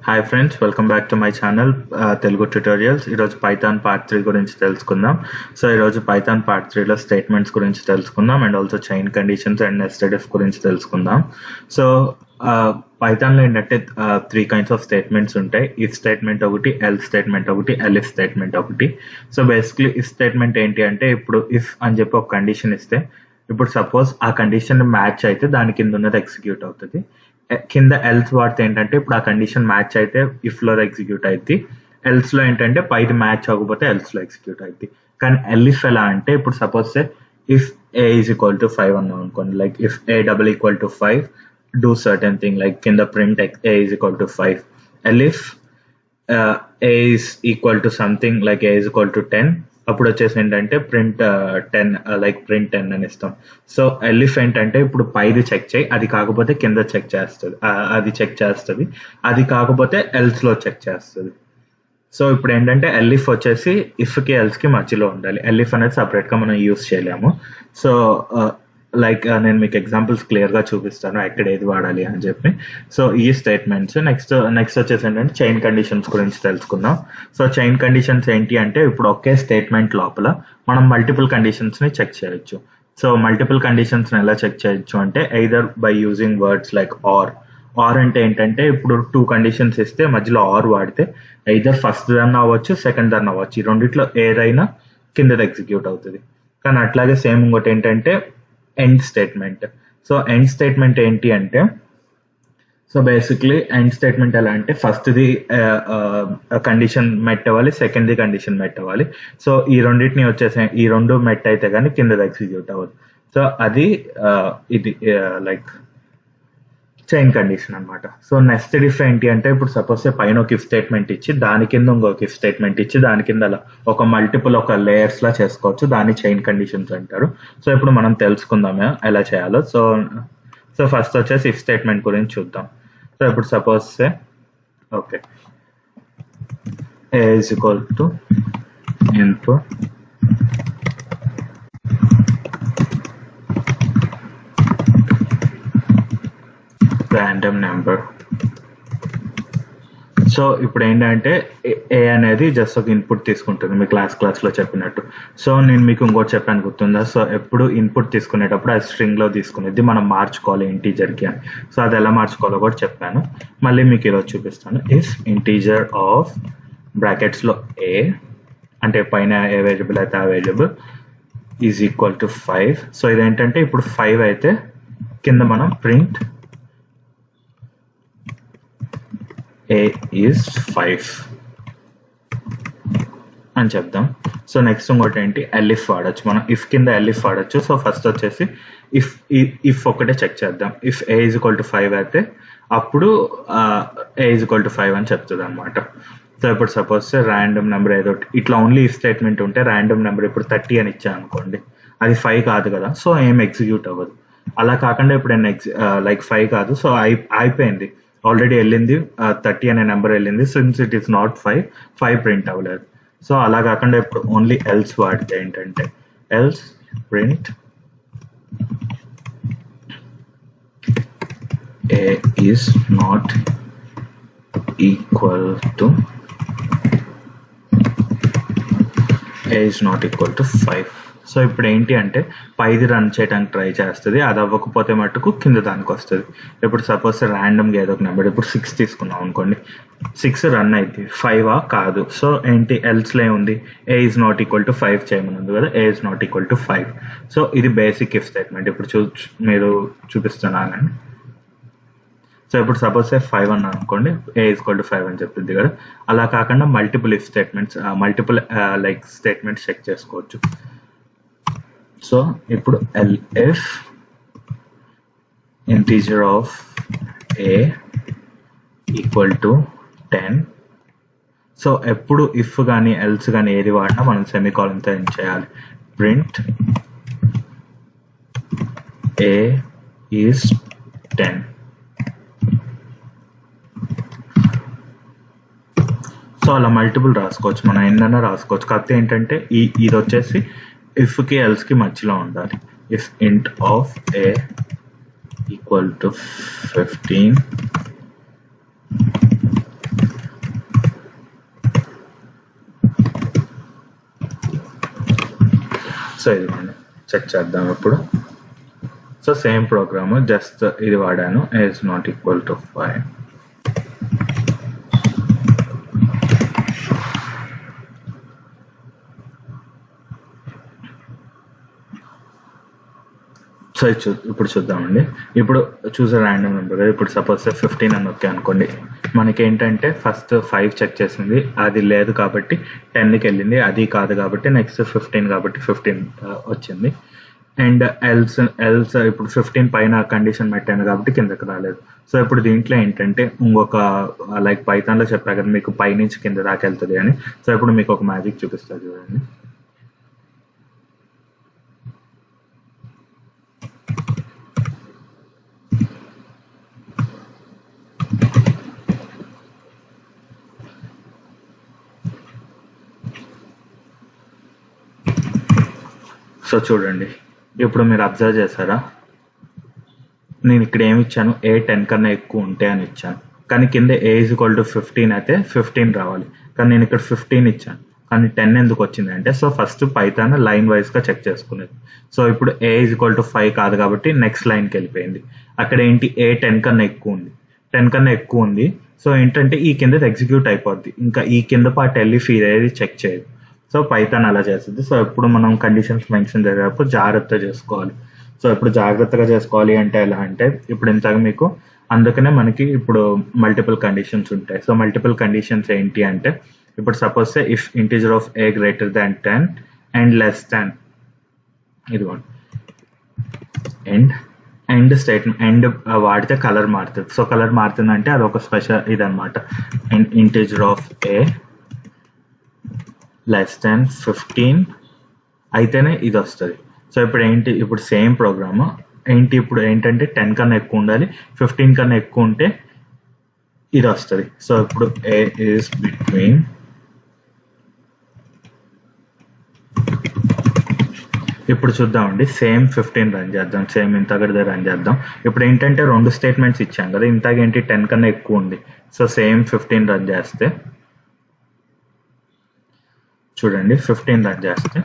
Hi friends, welcome back to my channel Telugu tutorials. ఈరోజు Python part 3 గురించి తెలుసుకుందాం. So ఈరోజు పైథాన్ పార్ట్ 3లో స్టేట్మెంట్స్ గురించి తెలుసుకుందాం and also chain conditions and nested if గురించి తెలుసుకుందాం. సో పైథాన్లో ఏంటంటే 3 kinds ఆఫ్ స్టేట్మెంట్స్ ఉంటాయి. ఇఫ్ స్టేట్మెంట్ ఒకటి, ఎల్ స్టేట్మెంట్ ఒకటి, ఎలిఫ్ స్టేట్మెంట్ ఒకటి. సో బేసిక్లీ ఇఫ్ స్టేట్మెంట్ ఏంటి అంటే, ఇప్పుడు ఇఫ్ అని చెప్పి ఒక కండిషన్ ఇస్తే, ఇప్పుడు సపోజ్ ఆ కండిషన్ మ్యాచ్ అయితే దాని కింద ఉన్నది ఎగ్జిక్యూట్ అవుతుంది. కింద ఎల్స్ వాడితే ఏంటంటే, ఇప్పుడు ఆ కండిషన్ మ్యాచ్ అయితే ఇఫ్ లో ఎగ్జిక్యూట్ అయింది, ఎల్స్ లో ఏంటంటే పైది మ్యాచ్ అవ్వకపోతే ఎల్స్ లో ఎగ్జిక్యూట్ అయింది. కానీ ఎలిఫ్ ఎలా అంటే, ఇప్పుడు suppose if A is equal to 5 అన్నాం అనుకోండి, like if A double equal to 5 do certain thing, like కింద print A is equal to 5. Elif A is equal to something like A is equal to 10, అప్పుడు వచ్చేసి ఏంటంటే print 10 like print 10 అని ఇస్తాం. So ఎలిఫ్ ఏంటంటే, ఇప్పుడు పైది చెక్ చేయి, అది కాకపోతే కింద చెక్ చేస్తుంది, అది చెక్ చేస్తుంది, అది కాకపోతే ఎల్స్ లో చెక్ చేస్తుంది. సో ఇప్పుడు ఏంటంటే ఎలిఫ్ వచ్చేసి ఇఫ్ కి ఎల్స్ కి మధ్యలో ఉండాలి. ఎలిఫ్ అనేది సపరేట్ గా మనం యూస్ చేయలేము. సో లైక్ నేను మీకు ఎగ్జాంపుల్స్ క్లియర్ గా చూపిస్తాను ఎక్కడ ఏది వాడాలి అని చెప్పి. సో ఈ స్టేట్మెంట్స్ నెక్స్ట్ వచ్చేసి ఏంటంటే చైన్ కండిషన్స్ గురించి తెలుసుకుందాం. సో చైన్ కండిషన్స్ ఏంటి అంటే, ఇప్పుడు ఒకే స్టేట్మెంట్ లోపల మనం మల్టిపుల్ కండిషన్స్ ని చెక్ చేయొచ్చు. సో మల్టిపుల్ కండిషన్స్ ని ఎలా చెక్ చేయొచ్చు అంటే, either by using words like or. Or అంటే ఏంటంటే, ఇప్పుడు 2 కండిషన్స్ ఇస్తే మధ్యలో ఆర్ వాడితే ఎయిదర్ ఫస్ట్ రన్ అవ్వచ్చు, సెకండ్ రన్ అవ్వచ్చు, ఈ రెండిట్లో ఏదైనా కింద ఎగ్జిక్యూట్ అవుతుంది. కానీ అట్లాగే సేమ్ ఇంకోటి ఏంటంటే end statement. So end statement ఏంటి అంటే, సో బేసిక్లీ ఎండ్ స్టేట్మెంట్ ఎలా అంటే, ఫస్ట్ది కండిషన్ మెట్ అవ్వాలి, సెకండ్ది కండిషన్ మెట్ అవ్వాలి. సో ఈ రెండింటిని వచ్చేసి ఈ రెండు మెట్ అయితే కానీ కింద ఎగ్జిక్యూట్ అవ్వదు. సో అది ఇది లైక్ చైన్ కండిషన్ అనమాట. సో నెస్టెడ్ ఇఫ్ ఏంటి అంటే, ఇప్పుడు సపోజ్ పైన ఒక ఇఫ్ స్టేట్మెంట్ ఇచ్చి దాని కింద ఇంకొక ఇఫ్ స్టేట్మెంట్ ఇచ్చి దాని కింద అలా ఒక మల్టిపుల్ ఒక లేయర్స్ లా చేసుకోవచ్చు. దాన్ని చైన్ కండిషన్స్ అంటారు. సో ఇప్పుడు మనం తెలుసుకుందాము ఎలా చేయాలో. సో ఫస్ట్ వచ్చేసి ఇఫ్ స్టేట్మెంట్ గురించి చూద్దాం. సో ఇప్పుడు suppose okay, A is equal to input random number. So ఇప్పుడు ఏంటంటే ఏ అనేది జస్ట్ ఒక ఇన్పుట్ తీసుకుంటుంది, మీ క్లాస్ లో చెప్పినట్టు. సో నేను మీకు ఇంకోటి చెప్పాను, గుర్తుందా? సో ఎప్పుడు ఇన్పుట్ తీసుకునేటప్పుడు ఆ స్ట్రింగ్ లో తీసుకునేది మనం మార్చుకోవాలి ఇంటీజర్ కి అని. సో అది ఎలా మార్చుకోవాలో కూడా చెప్పాను, మళ్ళీ మీకు ఈరోజు చూపిస్తాను. ఇఫ్ ఇంటీజర్ ఆఫ్ బ్రాకెట్స్ లో ఏ అంటే పైన ఏ వేరియబుల్ అయితే ఆ variable is equal to 5. So ఇదేంటంటే ఇప్పుడు 5 అయితే కింద మనం ప్రింట్ a is 5 అని చెప్దాం. సో నెక్స్ట్ ఇంకోటి ఏంటి, ఎలిఫ్ వాడచ్చు మనం. ఇఫ్ కింద ఎలిఫ్ వాడచ్చు. సో ఫస్ట్ వచ్చేసి ఇఫ్ ఒకటే చెక్ చేద్దాం. If A is equal to 5 అయితే అప్పుడు ఏ ఈజ్ ఈక్వల్ టు 5 అని చెప్తుంది అనమాట. సో ఇప్పుడు సపోజ్ ర్యాండమ్ నెంబర్ ఏదో ఇట్లా ఓన్లీ ఇఫ్ స్టేట్మెంట్ ఉంటే, ర్యాండమ్ నెంబర్ ఇప్పుడు 30 అని ఇచ్చాను అనుకోండి, అది 5 కాదు కదా, సో ఏం ఎగ్జిక్యూట్ అవ్వదు. అలా కాకుండా ఇప్పుడు నేను లైక్ 5 కాదు, సో అయిపోయింది, ఆల్రెడీ వెళ్ళింది 30 అనే నెంబర్ వెళ్ళింది. Since it is not 5 print అవ్వలేదు. సో అలా కాకుండా ఇప్పుడు ఓన్లీ ఎల్స్ వాడితే ఏంటంటే, else print A is not equal to 5. So ఇప్పుడు ఏంటి అంటే, పైది రన్ చేయడానికి ట్రై చేస్తుంది, అది అవ్వకపోతే మటుకు కింద దానికి వస్తుంది. ఇప్పుడు సపోజ్ ర్యాండమ్గా ఏదో ఒక నెంబర్, ఇప్పుడు 6 తీసుకున్నాం అనుకోండి, 6 రన్ అయితే 5 కాదు. సో ఏంటి, ఎల్స్లో ఏముంది, A is not equal to 5 చేయమని ఉంది కదా, A is not equal to 5. So ఇది బేసిక్ ఇఫ్ స్టేట్మెంట్. ఇప్పుడు మీరు చూపిస్తున్నానండి. సో ఇప్పుడు సపోజ్ 5 అన్నా అనుకోండి, ఏ ఈజ్ ఈక్వల్ టు 5 అని చెప్తుంది కదా. అలా కాకుండా multiple if statements, multiple like statements check చేసుకోవచ్చు. సో ఇప్పుడు LF integer of a equal to 10. So ఎప్పుడు ఇఫ్ కానీ ఎల్స్ కానీ ఏది వాడినా మనం సెమీకోలన్తో ఏం చేయాలి, ప్రింట్ ఏ ఈజ్ 10. సో అలా మల్టిపుల్ రాసుకోవచ్చు, మనం ఎన్నైనా రాసుకోవచ్చు. కాకపోతే ఏంటంటే ఇది వచ్చేసి ఇఫ్ కి ఎల్స్ కి మధ్యలో ఉండాలి. ఇఫ్ ఇంట్ of a equal to 15 so ఇది చెక్ చేద్దాం ఇప్పుడు. సో సేమ్ ప్రోగ్రామ్, జస్ట్ ఇది వాడాను, is not equal to 5. So ఇప్పుడు చూద్దామండి. ఇప్పుడు చూసే ర్యాండమ్ నెంబర్ కదా, ఇప్పుడు సపోజ్ 15 అని ఓకే అనుకోండి. మనకి ఏంటంటే ఫస్ట్ 5 చెక్ చేసింది, అది లేదు కాబట్టి 10కి వెళ్ళింది, అది కాదు కాబట్టి నెక్స్ట్ 15 కాబట్టి 15 వచ్చింది. అండ్ ఎల్స్ ఇప్పుడు 15 పైన కండిషన్ పెట్టాను కాబట్టి కిందకి రాలేదు. సో ఇప్పుడు దీంట్లో ఏంటంటే ఇంకొక లైక్ పైథాన్లో చెప్పా కదా మీకు పై నుంచి కింద దాకా వెళ్తుంది అని. సో ఇప్పుడు మీకు ఒక మ్యాజిక్ చూపిస్తా చూడండి. సో చూడండి, ఇప్పుడు మీరు అబ్జర్వ్ చేశారా, నేను ఇక్కడ ఏమి ఇచ్చాను, ఏ 10 కన్నా ఎక్కువ ఉంటే అని ఇచ్చాను, కానీ కింద ఏ = 15 అయితే 15 రావాలి, కానీ నేను ఇక్కడ 15 ఇచ్చాను, కానీ 10 ఎందుకు వచ్చింది అంటే, సో ఫస్ట్ పైథాన్ లైన్ వైజ్గా చెక్ చేసుకునేది. సో ఇప్పుడు ఏ = 5 కాదు కాబట్టి నెక్స్ట్ లైన్కి వెళ్ళిపోయింది. అక్కడ ఏంటి, ఏ 10 కన్నా ఎక్కువ ఉంది, 10 కన్నా ఎక్కువ ఉంది. సో ఏంటంటే ఈ కింద ఎగ్జిక్యూట్ అయిపోద్ది, ఇంకా ఈ కింద పార్ట్ వెళ్ళి ఫీడ్ అయ్యేది చెక్ చేయదు. సో పైథాన్ అలా చేస్తుంది. సో ఇప్పుడు మనం కండిషన్స్ మెన్షన్ చేసేటప్పుడు జాగ్రత్త చేసుకోవాలి. సో ఇప్పుడు జాగ్రత్తగా చేసుకోవాలి అంటే ఎలా అంటే, ఇప్పుడు ఇంతగా మీకు అందుకనే మనకి ఇప్పుడు మల్టిపుల్ కండిషన్స్ ఉంటాయి. సో మల్టిపుల్ కండిషన్స్ ఏంటి అంటే, ఇప్పుడు suppose if integer of A greater than 10 and less than, ఇదిగోండి ఎండ్ స్టేట్మెంట్, ఎండ్ వాడితే కలర్ మారుతుంది. సో కలర్ మారుతుందంటే అది ఒక స్పెషల్ ఇదనమాట. Integer of A less than 15 అయితేనే ఇది వస్తుంది. సో ఇప్పుడు ఏంటి, ఇప్పుడు సేమ్ ప్రోగ్రామ్ ఏంటి, ఇప్పుడు ఏంటంటే 10 కన్నా ఎక్కువ ఉండాలి, 15 కన్నా ఎక్కువ ఉంటే ఇది వస్తుంది. సో ఇప్పుడు ఏ ఈజ్ బిట్వీన్ ఇప్పుడు చూద్దామండి, సేమ్ 15 రన్ చేద్దాం, సేమ్ ఇంతకడిదే రన్ చేద్దాం. ఇప్పుడు ఏంటంటే 2 స్టేట్మెంట్స్ ఇచ్చాం కదా, ఇంతకేంటి 10 కన్నా ఎక్కువ ఉంది. సో సేమ్ 15 రన్ చేస్తే చూడండి, 15 రన్ చేస్తే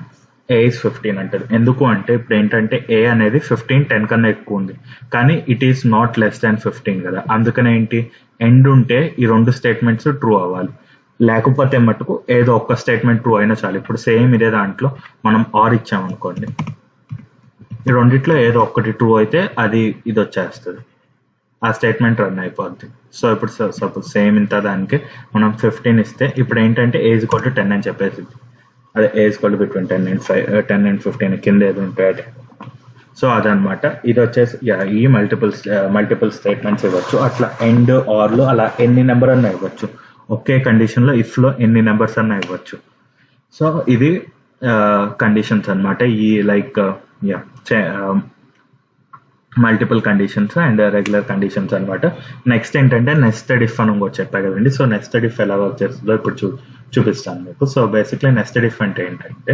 ఏ ఈజ్ 15 అంటది. ఎందుకు అంటే ఇప్పుడు ఏంటంటే ఏ అనేది 15 10 కన్నా ఎక్కువ ఉంది, కానీ it is not less than 15 కదా, అందుకనే ఏంటి ఎండ్ ఉంటే ఈ 2 స్టేట్మెంట్స్ ట్రూ అవ్వాలి, లేకపోతే మటుకు ఏదో ఒక్క స్టేట్మెంట్ ట్రూ అయినా చాలు. ఇప్పుడు సేమ్ ఇదే దాంట్లో మనం ఆర్ ఇచ్చామనుకోండి, ఈ రెండిట్లో ఏదో ఒక్కటి ట్రూ అయితే అది ఇది వచ్చేస్తుంది, ఆ స్టేట్మెంట్ రన్ అయిపోద్ది. సో ఇప్పుడు సపోజ్ సేమ్ ఇంత దానికి మనం 15 ఇస్తే ఇప్పుడు ఏంటంటే ఏ = 10 అని చెప్పేసి, అదే ఏ = between 10 and 15 కింద ఏది ఉంటాయి. సో అదనమాట. ఇది వచ్చేసి ఈ మల్టిపుల్ స్టేట్మెంట్స్ ఇవ్వచ్చు, అట్లా ఎండ్ ఆర్లో అలా ఎన్ని నెంబర్ అన్నా ఇవ్వచ్చు, ఒకే కండిషన్లో ఇఫ్లో ఎన్ని నెంబర్స్ అన్నా ఇవ్వచ్చు. సో ఇది కండిషన్స్ అనమాట, ఈ like multiple conditions and regular conditions అనమాట. నెక్స్ట్ ఏంటంటే నెస్టెడ్ ఇఫ్ అని ఇంకోటి చెప్పా కదండి. సో నెస్టెడ్ ఇఫ్ ఎలా వర్క్ చేస్తుందో ఇప్పుడు చూపిస్తాను మీకు. సో బేసిక్లీ నెస్టెడ్ ఇఫ్ అంటే ఏంటంటే,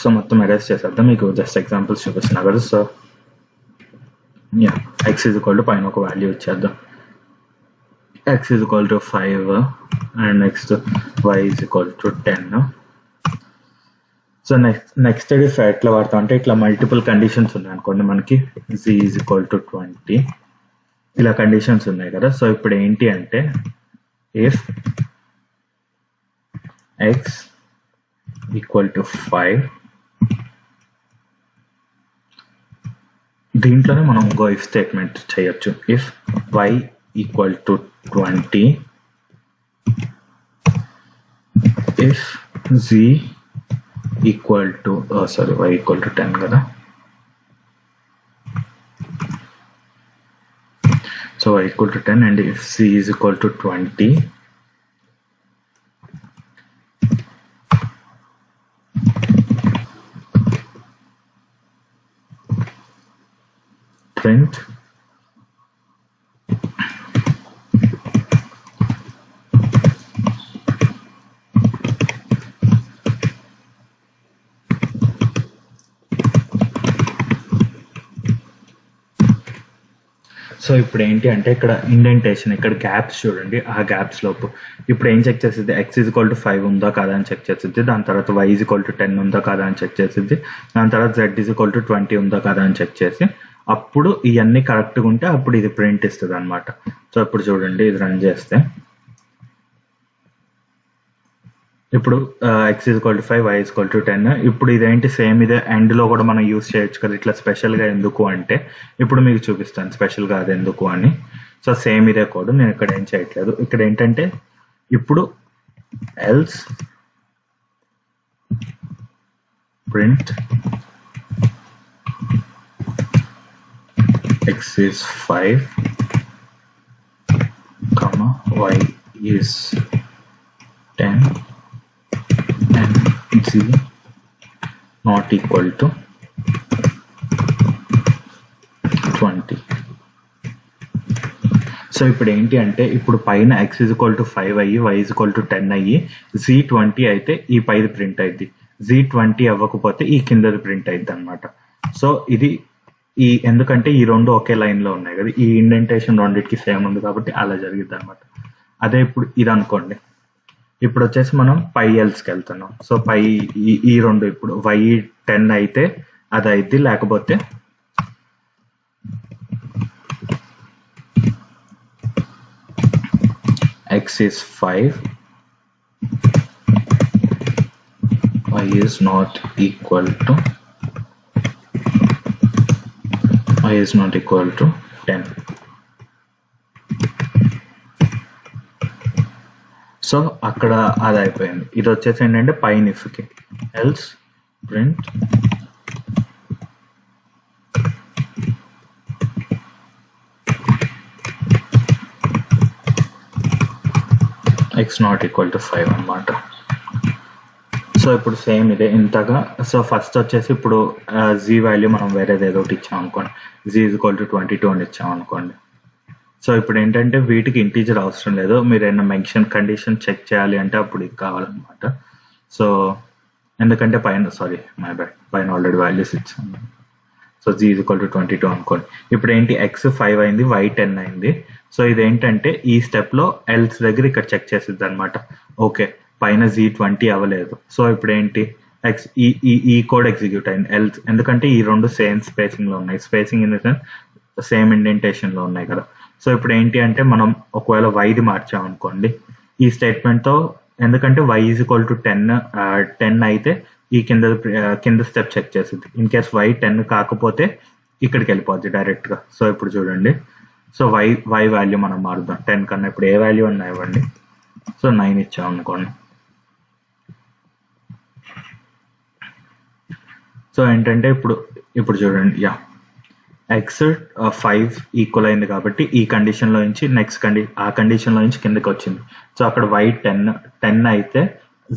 సో మొత్తం అరేంజ్ చేసేద్దాం, మీకు జస్ట్ ఎగ్జాంపుల్స్ చూపిస్తున్నా కదా. సో x = పైన ఒక వాల్యూ ఇచ్చేద్దాం, x = 5 and next y = 10. So next if ఎట్లా వాడతాం అంటే, ఇట్లా మల్టిపుల్ కండిషన్స్ ఉన్నాయి అనుకోండి, మనకి z = 20 ఇలా కండిషన్స్ ఉన్నాయి కదా. సో ఇప్పుడు ఏంటి అంటే, ఇఫ్ x = 5, దీంట్లోనే మనం ఇంకో ఇఫ్ స్టేట్మెంట్ చేయొచ్చు. If y = 20, if z y = 10 కదా. So y = 10 and if z = 20, print so ఇప్పుడు ఏంటి అంటే ఇక్కడ ఇండెంటేషన్, ఇక్కడ గ్యాప్స్ చూడండి, ఆ గ్యాప్స్ లోపు ఇప్పుడు ఏం చెక్ చేసిద్ది, x ఈజ్ ఈక్వల్ టు 5 ఉందా కాదా అని చెక్ చేసిద్ది, దాని తర్వాత y ఈజ్ ఈక్వల్ టు 10 ఉందా కాదా అని చెక్ చేసిద్ది, దాని తర్వాత z ఈజ్ ఈక్వల్ టు 20 ఉందా కాదా అని చెక్ చేసి అప్పుడు ఇవన్నీ కరెక్ట్గా ఉంటే అప్పుడు ఇది ప్రింట్ ఇస్తుంది అనమాట. సో ఇప్పుడు చూడండి, ఇది రన్ చేస్తే ఇప్పుడు x is equal to 5, y is equal to 10. ఇప్పుడు ఇదేంటి సేమ్ ఇదే ఎండ్లో కూడా మనం యూస్ చేయొచ్చు కదా ఇట్లా స్పెషల్గా. ఎందుకు అంటే ఇప్పుడు మీకు చూపిస్తాను స్పెషల్గా అది ఎందుకు అని. సో సేమ్ ఇదే కోడ్, నేను ఇక్కడ ఏం చేయట్లేదు. ఇక్కడ ఏంటంటే ఇప్పుడు else print x is 5, y is 10 and z not equal to 20. So ఇప్పుడు ఏంటి అంటే ఇప్పుడు పైన x is equal to 5 అయ్యి y is equal to 10 అయ్యి z20 అయితే ఈ పైది ప్రింట్ అయింది, z20 అవ్వకపోతే ఈ కిందది ప్రింట్ అయింది అనమాట. సో ఇది ఎందుకంటే ఈ రెండు ఒకే లైన్ లో ఉన్నాయి కదా, ఈ ఇండెంటేషన్ రెండింటికి సేమ్ ఉంది కాబట్టి అలా జరిగింది అనమాట. అదే ఇప్పుడు ఇది అనుకోండి, ఇప్పుడు వచ్చేసి మనం పై ఎల్స్కి వెళ్తున్నాం. సో పై ఈ రెండు ఇప్పుడు y10 అయితే అది అయింది, లేకపోతే x is 5, y is not equal to 10. So అక్కడ అది అయిపోయింది. ఇది వచ్చేసి ఏంటంటే పైన ఇఫ్కి else print x not equal to 5 అన్నమాట. సో ఇప్పుడు సేమ్ ఇదే ఇంతగా. సో ఫస్ట్ వచ్చేసి ఇప్పుడు z వాల్యూ మనం వేరేది ఏదో ఒకటి ఇచ్చాం అనుకోండి, z ఈజ్ ఈక్వల్ టు 22 అని ఇచ్చాం అనుకోండి. సో ఇప్పుడు ఏంటంటే వీటికి ఇంటీజర్ అవసరం లేదు, మీరు ఏమైనా మెన్షన్ కండిషన్ చెక్ చేయాలి అంటే అప్పుడు ఇది కావాలన్నమాట. సో ఎందుకంటే పైన పైన ఆల్రెడీ వాల్యూస్ ఇచ్చాను. So z is equal to 22 అనుకోండి. ఇప్పుడు ఏంటి x 5 అయింది, y 10 అయింది. సో ఇదేంటంటే ఈ స్టెప్లో ఎల్స్ దగ్గర ఇక్కడ చెక్ చేసిద్ది అనమాట. ఓకే పైన z20 అవ్వలేదు, సో ఇప్పుడు ఏంటి ఈ కోడ్ ఎగ్జిక్యూట్ అయింది ఎల్స్, ఎందుకంటే ఈ రెండు సేమ్ స్పేసింగ్ లో ఉన్నాయి, spacing in the sense same indentation లో ఉన్నాయి కదా. సో ఇప్పుడు ఏంటి అంటే మనం ఒకవేళ వైది మార్చాం అనుకోండి ఈ స్టేట్మెంట్ తో, ఎందుకంటే y ఈజ్ ఈక్వల్ టు 10 అయితే ఈ కింద స్టెప్ చెక్ చేసింది. ఇన్ కేస్ y 10 కాకపోతే ఇక్కడికి వెళ్ళిపోద్ది డైరెక్ట్ గా. సో ఇప్పుడు చూడండి, సో y వాల్యూ మనం మారుద్దాం 10 కన్నా. ఇప్పుడు ఏ వాల్యూ అన్నా ఇవ్వండి, సో 9 ఇచ్చాం అనుకోండి. సో ఏంటంటే ఇప్పుడు చూడండి, x 5 ఈక్వల్ అయింది కాబట్టి ఈ కండిషన్ లో నుంచి నెక్స్ట్ ఆ కండిషన్ లో నుంచి కిందకి వచ్చింది. సో అక్కడ y 10 అయితే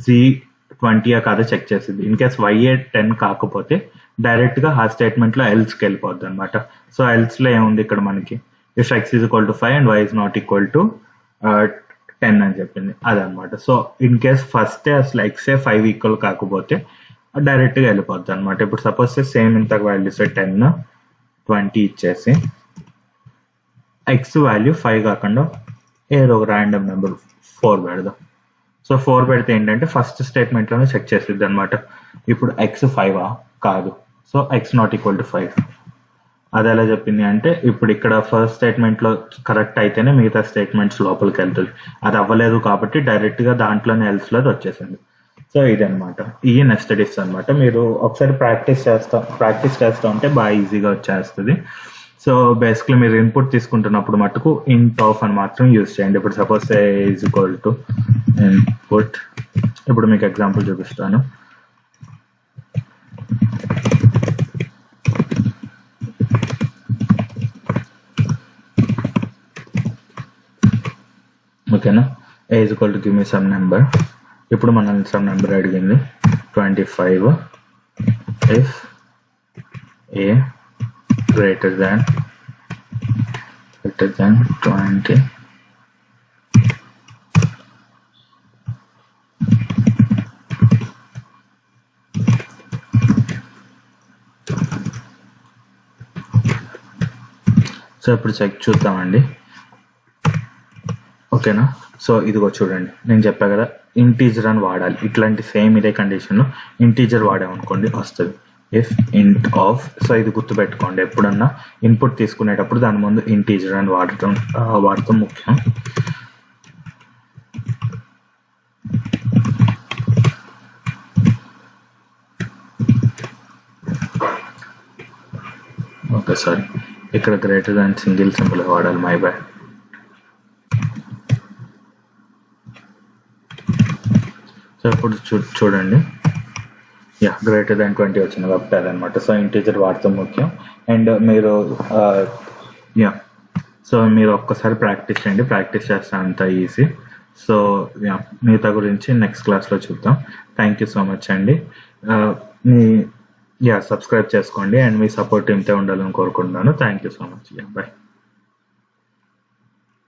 z20 కాదా చెక్ చేసింది. ఇన్ కేస్ y 10 కాకపోతే డైరెక్ట్ గా ఆ స్టేట్మెంట్ లో ఎల్స్ కి వెళ్ళిపోద్ది అనమాట. సో ఎల్స్ లో ఏముంది ఇక్కడ మనకి, if x is equal to 5 and y is not equal to 10 అని చెప్పింది అదనమాట. సో ఇన్ కేస్ ఫస్ట్ అసలు x 5 ఈక్వల్ కాకపోతే డైరెక్ట్ గా వెళ్ళిపోద్ది అనమాట. ఇప్పుడు సపోజ్ సేమ్ ఇంత వాల్యూస్ 10 20 ఇచ్చేసి x వాల్యూ 5 కాకుండా ఏదో ఒక ర్యాండమ్ నెంబర్ 4 పెడదాం. సో 4 పెడితే ఏంటంటే ఫస్ట్ స్టేట్మెంట్ లోనే చెక్ చేసిద్ది అనమాట. ఇప్పుడు x 5 కాదు, so x not equal to 5. అది ఎలా చెప్పింది అంటే ఇప్పుడు ఇక్కడ ఫస్ట్ స్టేట్మెంట్ లో కరెక్ట్ అయితేనే మిగతా స్టేట్మెంట్స్ లోపలికి వెళ్తుంది, అది అవ్వలేదు కాబట్టి డైరెక్ట్ గా దాంట్లోనే ఎల్స్ లో వచ్చేసింది. సో ఇదనమాట ఈ నెస్టెడ్ ఇఫ్స్ అనమాట. మీరు ఒకసారి ప్రాక్టీస్ చేస్తూ ఉంటే బాగా ఈజీగా వచ్చేస్తుంది. సో బేసిక్లీ మీరు ఇన్పుట్ తీసుకుంటున్నప్పుడు మటుకు ఇంట్ ఆఫ్ అని మాత్రం యూజ్ చేయండి. ఇప్పుడు suppose is equal to input, ఇప్పుడు మీకు ఎగ్జాంపుల్ చూపిస్తాను. ఓకేనా, A is equal to give me some number. ఇప్పుడు మనల్ని సమ్ నెంబర్ అడిగింది 25 if a greater than 20. So ఇప్పుడు చూద్దామండి. ఓకేనా. సో ఇదిగో చూడండి, నేను చెప్పా కదా ఇంటీజర్ అని వాడాలి. ఇట్లాంటి సేమ్ ఇదే కండిషన్ ఇంటీజర్ వాడామనుకోండి వస్తుంది. ఇఫ్ ఇంట్ ఆఫ్, సో ఇది గుర్తుపెట్టుకోండి, ఎప్పుడన్నా ఇన్పుట్ తీసుకునేటప్పుడు దాని ముందు ఇంటీజర్ అని వాడటం ముఖ్యం. ఓకే సారీ, ఇక్కడ గ్రేటర్ దాన్ సింగిల్ సింబల్ వాడాలి, మై బ్యాడ్. సో ఇప్పుడు చూడండి, యా గ్రేటర్ దాన్ 20 వచ్చింది కాబట్టి అదనమాట. సో ఇంటీజర్ వాడటం ముఖ్యం. అండ్ మీరు యా సో మీరు ఒక్కసారి ప్రాక్టీస్ చేయండి, ప్రాక్టీస్ చేస్తే అంత ఈజీ. సో యా మిగతా గురించి నెక్స్ట్ క్లాస్లో చూద్దాం. థ్యాంక్ యూ సో మచ్ అండి. మీ సబ్స్క్రైబ్ చేసుకోండి అండ్ మీ సపోర్ట్ ఇంతే ఉండాలని కోరుకుంటున్నాను. Thank you so much. Bye.